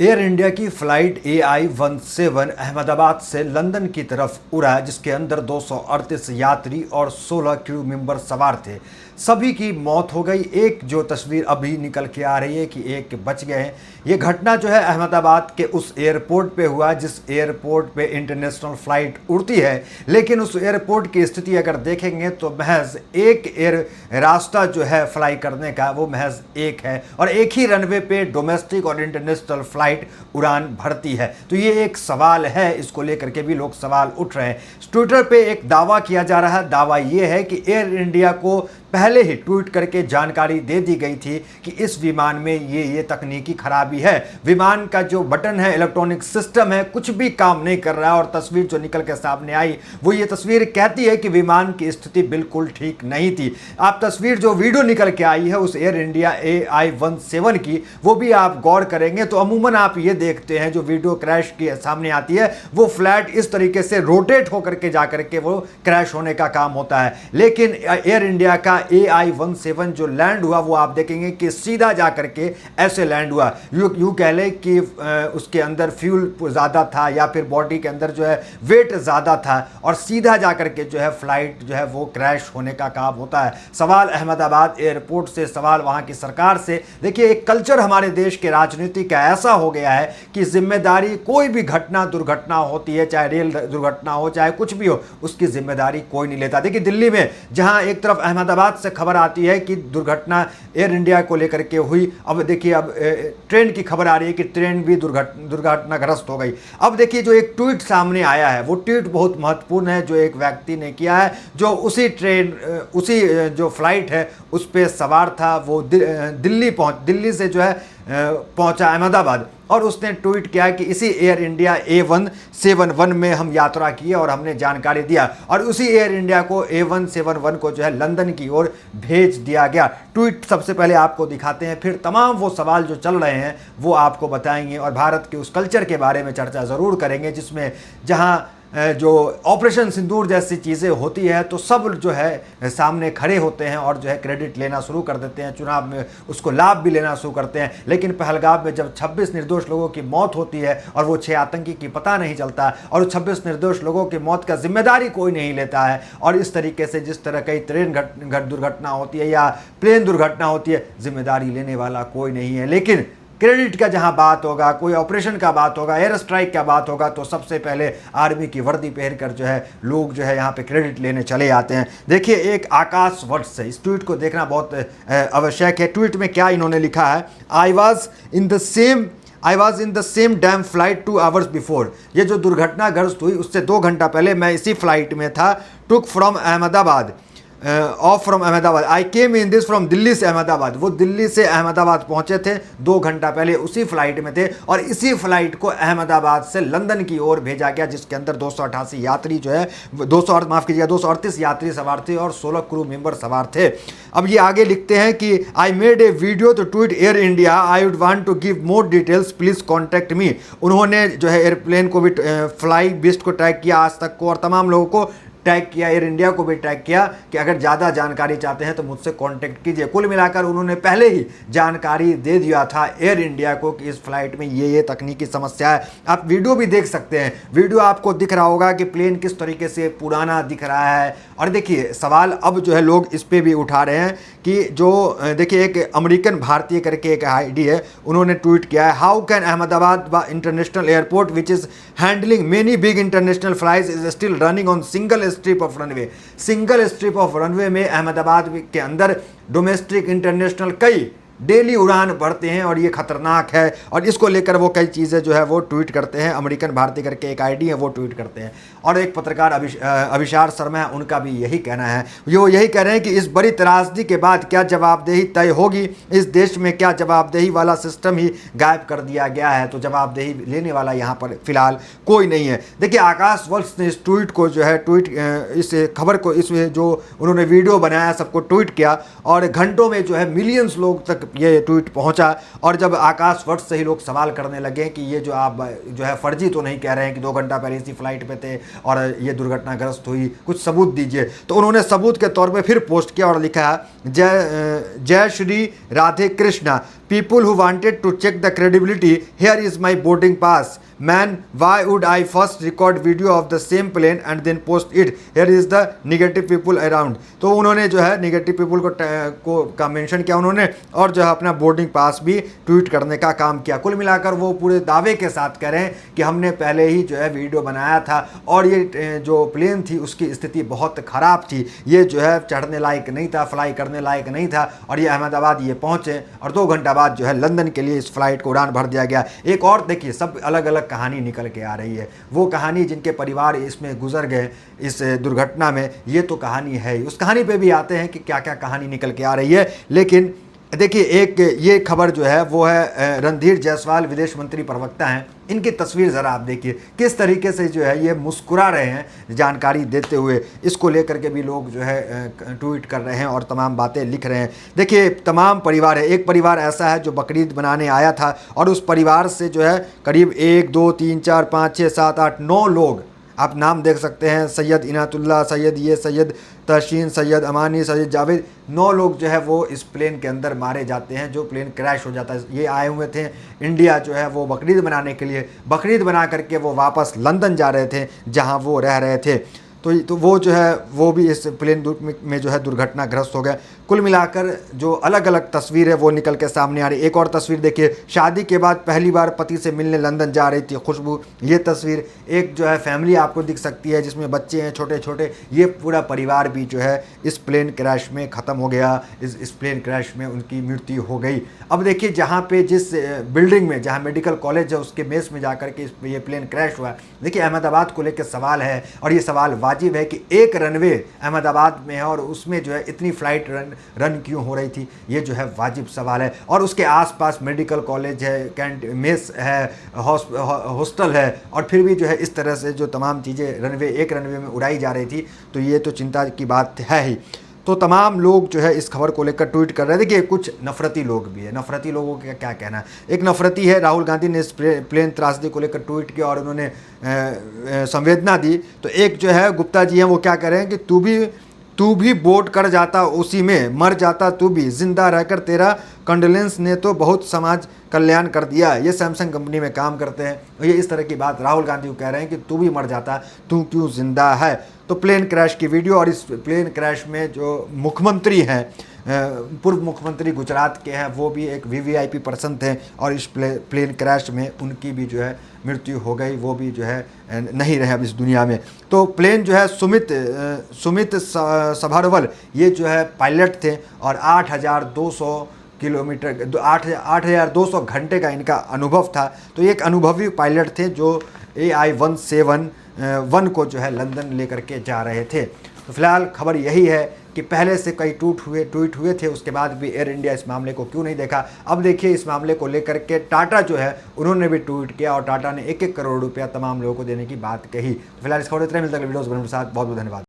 Air India की flight AI-17 Ahmedabad से London की तरफ उड़ा, जिसके अंदर 238 यात्री और 16 क्रू मेंबर सवार थे। सभी की मौत हो गई। एक जो तस्वीर अभी निकल के आ रही है कि एक बच गए हैं। ये घटना जो है अहमदाबाद के उस एयरपोर्ट पे हुआ जिस एयरपोर्ट पे इंटरनेशनल फ्लाइट उड़ती है, लेकिन उस एयरपोर्ट की स्थिति अगर देखेंगे तो महज एक रास्ता जो है फ्लाई करने का वो महज एक है और एक ही रनवे पे डोमेस्टिक और इंटरनेशनल फ्लाइट उड़ान भरती है। तो ये एक सवाल है, इसको लेकर के भी लोग सवाल उठ रहे हैं। ट्विटर पे एक दावा किया जा रहा है। दावा ये है कि एयर इंडिया को पहले ही ट्वीट करके जानकारी दे दी गई थी कि इस विमान में ये तकनीकी खराबी है। विमान का जो बटन है, इलेक्ट्रॉनिक सिस्टम है, कुछ भी काम नहीं कर रहा है। और तस्वीर जो निकल के सामने आई वो ये तस्वीर कहती है कि विमान की स्थिति बिल्कुल ठीक नहीं थी। आप तस्वीर जो वीडियो निकल के आई है उस एयर इंडिया AI-17 की, वो भी आप गौर करेंगे तो अमूमन आप ये देखते हैं जो वीडियो क्रैश की सामने आती है वो फ्लैट इस तरीके से रोटेट होकर के जाकर के वो क्रैश होने का काम होता है। लेकिन एयर इंडिया का AI-17 जो लैंड हुआ वो आप देखेंगे कि सीधा जाकर के ऐसे लैंड हुआ। यूं कह ले कि उसके अंदर फ्यूल ज़्यादा था या फिर बॉडी के अंदर जो है वेट ज़्यादा था और सीधा जाकर के जो है फ्लाइट जो है वो क्रैश होने का काम होता है। सवाल अहमदाबाद एयरपोर्ट से, सवाल वहाँ की सरकार से। देखिए, एक कल्चर हमारे देश के राजनीति का ऐसा हो गया है कि जिम्मेदारी कोई भी घटना दुर्घटना होती है, चाहे रेल दुर्घटना हो चाहे कुछ भी हो, उसकी जिम्मेदारी कोई नहीं लेता। देखिए, दिल्ली में जहाँ एक तरफ अहमदाबाद से खबर आती है कि दुर्घटना एयर इंडिया को लेकर के हुई, अब देखिए अब ट्रेन की खबर आ रही है कि ट्रेन भी दुर्घटनाग्रस्त हो गई। अब देखिए जो एक ट्वीट सामने आया है वो ट्वीट बहुत महत्वपूर्ण है जो एक व्यक्ति ने किया है, जो उसी जो फ्लाइट है उस पर सवार था। वो दिल्ली से जो है पहुंचा अहमदाबाद और उसने ट्वीट किया कि इसी एयर इंडिया A171 में हम यात्रा किए और हमने जानकारी दिया और उसी एयर इंडिया को A171 को जो है लंदन की ओर भेज दिया गया। ट्वीट सबसे पहले आपको दिखाते हैं, फिर तमाम वो सवाल जो चल रहे हैं वो आपको बताएंगे और भारत के उस कल्चर के बारे में चर्चा ज़रूर करेंगे जिसमें जहाँ जो ऑपरेशन सिंदूर जैसी चीज़ें होती है तो सब जो है सामने खड़े होते हैं और जो है क्रेडिट लेना शुरू कर देते हैं, चुनाव में उसको लाभ भी लेना शुरू करते हैं। लेकिन पहलगाम में जब 26 निर्दोष लोगों की मौत होती है और वो 6 आतंकी की पता नहीं चलता और 26 निर्दोष लोगों की मौत का जिम्मेदारी कोई नहीं लेता है और इस तरीके से जिस तरह कई ट्रेन दुर्घटना होती है या प्लेन दुर्घटना होती है, जिम्मेदारी लेने वाला कोई नहीं है। लेकिन क्रेडिट का जहां बात होगा, कोई ऑपरेशन का बात होगा, एयर स्ट्राइक का बात होगा तो सबसे पहले आर्मी की वर्दी पहनकर जो है लोग जो है यहाँ पे क्रेडिट लेने चले आते हैं। देखिए, एक आकाश वट से इस ट्वीट को देखना बहुत आवश्यक है। ट्वीट में क्या इन्होंने लिखा है, I was in the same dam flight 2 hours before. ये जो दुर्घटनाग्रस्त हुई उससे 2 घंटा पहले मैं इसी फ्लाइट में था। Took from Ahmedabad of from Ahmedabad, I came in this from Delhi से अहमदाबाद। वो दिल्ली से अहमदाबाद पहुंचे थे, 2 घंटा पहले उसी फ्लाइट में थे और इसी फ्लाइट को अहमदाबाद से लंदन की ओर भेजा गया जिसके अंदर 288 यात्री जो है 238 यात्री सवार थे और 16 क्रू मेंबर सवार थे। अब ये आगे लिखते हैं कि I made a video to tweet Air India, I would want to give more details, please contact me. उन्होंने जो है एयरप्लेन को भी फ्लाई बिस्ट को टैग किया, आज तक को, और तमाम लोगों को टैग किया, एयर इंडिया को भी टैग किया कि अगर ज़्यादा जानकारी चाहते हैं तो मुझसे कांटेक्ट कीजिए। कुल मिलाकर उन्होंने पहले ही जानकारी दे दिया था एयर इंडिया को कि इस फ्लाइट में ये तकनीकी समस्या है। आप वीडियो भी देख सकते हैं, वीडियो आपको दिख रहा होगा कि प्लेन किस तरीके से पुराना दिख रहा है। और देखिए, सवाल अब जो है लोग इस पर भी उठा रहे हैं कि जो देखिए एक अमेरिकन भारतीय करके एक आईडी है, उन्होंने ट्वीट किया है, how can Ahmedabad international airport which is handling many big international flies is still running on single strip of runway. Single strip of runway में अहमदाबाद के अंदर डोमेस्टिक इंटरनेशनल कई डेली उड़ान बढ़ते हैं और ये खतरनाक है। और इसको लेकर वो कई चीज़ें जो है वो ट्वीट करते हैं। अमेरिकन भारती करके एक आईडी है वो ट्वीट करते हैं और एक पत्रकार अभिषार शर्मा है, उनका भी यही कहना है। वो यही कह रहे हैं कि इस बड़ी त्रासदी के बाद क्या जवाबदेही तय होगी, इस देश में क्या जवाबदेही वाला सिस्टम ही गायब कर दिया गया है। तो जवाबदेही लेने वाला यहाँ पर फिलहाल कोई नहीं है। देखिए, आकाश वत्स ने इस ट्वीट को जो है इस खबर को, इसमें जो उन्होंने वीडियो बनाया सबको ट्वीट किया और घंटों में जो है मिलियंस लोग तक ये ट्वीट पहुंचा। और जब आकाशवर्ष से ही लोग सवाल करने लगे कि ये जो आप जो है फर्जी तो नहीं कह रहे हैं कि 2 घंटा पहले इसी फ्लाइट पे थे और ये दुर्घटनाग्रस्त हुई, कुछ सबूत दीजिए। तो उन्होंने सबूत के तौर पे फिर पोस्ट किया और लिखा Jai Shri Radhe Krishna, people who wanted to check the credibility, here is my boarding pass, man why would I first record video of the same plane and then post it, here is the negative people around. तो उन्होंने जो है negative people को mention किया उन्होंने, और जो है अपना बोर्डिंग पास भी ट्वीट करने का काम किया। कुल मिलाकर वो पूरे दावे के साथ कह रहे हैं कि हमने पहले ही जो है वीडियो बनाया था और ये जो प्लेन थी उसकी स्थिति बहुत ख़राब थी, ये जो है चढ़ने लायक नहीं था, फ्लाई करने लायक नहीं था, और ये अहमदाबाद ये पहुँचे और 2 घंटा बाद जो है लंदन के लिए इस फ्लाइट को उड़ान भर दिया गया। एक और देखिए, सब अलग अलग कहानी निकल के आ रही है। वो कहानी जिनके परिवार इसमें गुजर गए इस दुर्घटना में, ये तो कहानी है ही। उस कहानी पे भी आते हैं कि क्या क्या कहानी निकल के आ रही है। लेकिन देखिए, एक ये खबर जो है वो है रणधीर जायसवाल, विदेश मंत्री प्रवक्ता हैं। इनकी तस्वीर ज़रा आप देखिए, किस तरीके से जो है ये मुस्कुरा रहे हैं जानकारी देते हुए। इसको लेकर के भी लोग जो है ट्वीट कर रहे हैं और तमाम बातें लिख रहे हैं। देखिए, तमाम परिवार है, एक परिवार ऐसा है जो बकरीद बनाने आया था और उस परिवार से जो है करीब 1 2 3 4 5 6 7 8 9 लोग, आप नाम देख सकते हैं, सैयद इनातुल्लाह, सैयद तहसीन, सैयद अमानी, सैयद जावेद, 9 लोग जो है वो इस प्लेन के अंदर मारे जाते हैं जो प्लेन क्रैश हो जाता है। ये आए हुए थे इंडिया जो है वो बकरीद बनाने के लिए, बकरीद बना करके वो वापस लंदन जा रहे थे जहां वो रह रहे थे। तो वो जो है वो भी इस प्लेन में जो है दुर्घटनाग्रस्त हो गए। कुल मिलाकर जो अलग अलग तस्वीर है वो निकल के सामने आ रही है। एक और तस्वीर देखिए, शादी के बाद पहली बार पति से मिलने लंदन जा रही थी खुशबू, ये तस्वीर। एक जो है फैमिली आपको दिख सकती है जिसमें बच्चे हैं छोटे छोटे, ये पूरा परिवार भी जो है इस प्लेन क्रैश में ख़त्म हो गया, इस प्लेन क्रैश में उनकी मृत्यु हो गई। अब देखिए, जहाँ पे जिस बिल्डिंग में जहाँ मेडिकल कॉलेज है उसके मेस में जाकर के ये प्लेन क्रैश हुआ, देखिए अहमदाबाद को लेकर सवाल है और ये सवाल वाजिब है कि एक रनवे अहमदाबाद में है और उसमें जो है इतनी फ्लाइट रन क्यों हो रही थी, ये जो है वाजिब सवाल है। और उसके आसपास मेडिकल कॉलेज है, मेस है, हॉस्टल है, और फिर भी जो है इस तरह से जो तमाम चीज़ें एक रनवे में उड़ाई जा रही थी, तो ये तो चिंता की बात है ही। तो तमाम लोग जो है इस खबर को लेकर ट्वीट कर रहे हैं। देखिए, कुछ नफरती लोग भी है, नफरती लोगों का क्या कहना है। एक नफरती है, राहुल गांधी ने इस प्लेन त्रासदी को लेकर ट्वीट किया और उन्होंने संवेदना दी। तो एक जो है गुप्ता जी हैं, वो क्या कह रहे हैं कि तू भी बोट कर जाता उसी में, मर जाता तू भी, जिंदा रहकर तेरा कंडोलेंस ने तो बहुत समाज कल्याण कर दिया। ये सैमसंग कंपनी में काम करते हैं, ये इस तरह की बात राहुल गांधी को कह रहे हैं कि तू भी मर जाता, तू क्यों जिंदा है। तो प्लेन क्रैश की वीडियो, और इस प्लेन क्रैश में जो मुख्यमंत्री हैं, पूर्व मुख्यमंत्री गुजरात के हैं, वो भी एक वीवीआईपी पर्सन थे और इस प्लेन क्रैश में उनकी भी जो है मृत्यु हो गई, वो भी जो है नहीं रहे अब इस दुनिया में। तो प्लेन जो है सुमित सभारवल, ये जो है पायलट थे और 8,200 किलोमीटर 8,200 घंटे का इनका अनुभव था। तो एक अनुभवी पायलट थे जो AI-171 को जो है लंदन लेकर के जा रहे थे। तो फिलहाल खबर यही है कि पहले से कई ट्वीट हुए थे, उसके बाद भी एयर इंडिया इस मामले को क्यों नहीं देखा। अब देखिए, इस मामले को लेकर के टाटा जो है उन्होंने भी ट्वीट किया और टाटा ने 1-1 करोड़ रुपया तमाम लोगों को देने की बात कही। तो फिलहाल इस खबर इतना मिलता है वीडियोस बनने के साथ। बहुत बहुत धन्यवाद।